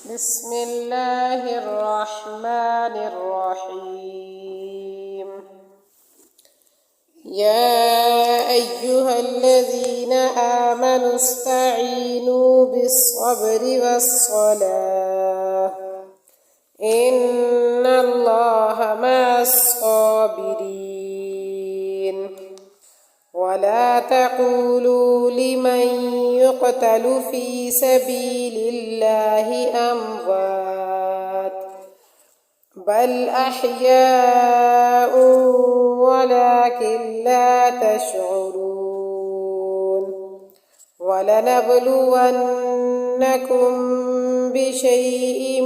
بسم الله الرحمن الرحيم. يا أيها الذين آمنوا استعينوا بالصبر والصلاة إن الله مع الصابرين. ولا تقولوا لمن يقتل في سبيل الله أموات بل أحياء ولكن لا تشعرون. ولنبلونكم بشيء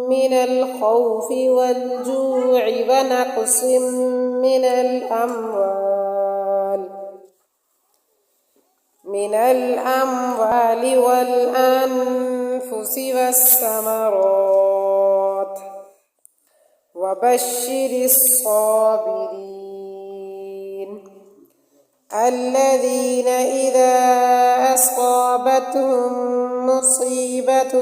من الخوف والجوع ونقص من الأموال والأنفس والثمرات وبشر الصابرين الذين إذا أصابتهم مصيبة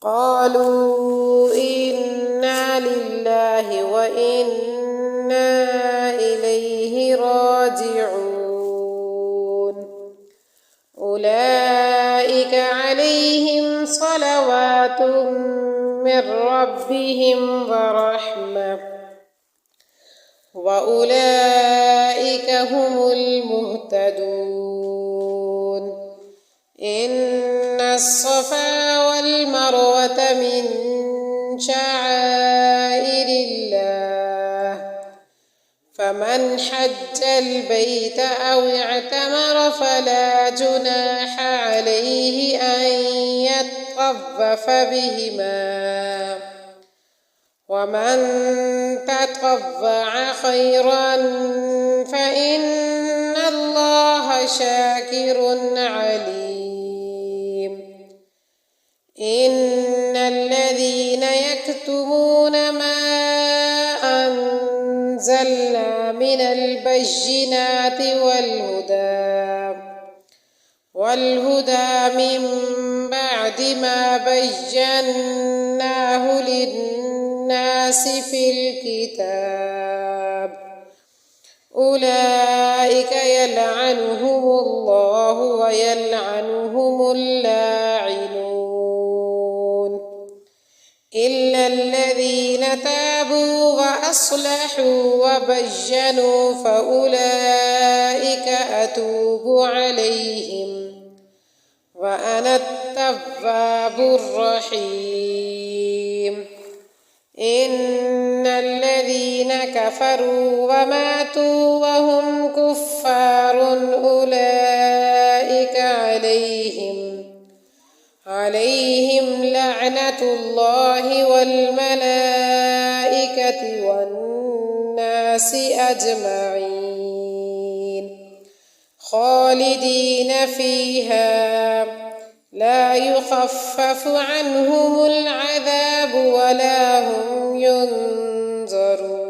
قالوا إنا لله وإنا إليه راجعون. أولئك عليهم صلوات من ربهم ورحمة وأولئك هم المهتدون. إن الصفا والمروة من شعائر الله فمن حج البيت أو اعتمر فلا جناح عليه أن يطوف بهما ومن تطوع خيرا فإن الله شاكر عليم. إن الذين يكتمون ما أنزلنا من البينات والهدى من بعد ما بيناه للناس في الكتاب أولئك يلعنهم الله ويلعنهم اللاعنون إلا الذين تابوا وأصلحوا وبينوا فأولئك أتوب عليهم وأنا التواب الرحيم. إن الذين كفروا وماتوا وهم كفار أولئك عليهم لعنة الله والملائكة والناس أجمعين خالدين فيها لا يخفف عنهم العذاب ولا هم ينظرون.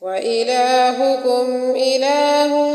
وإلهكم إله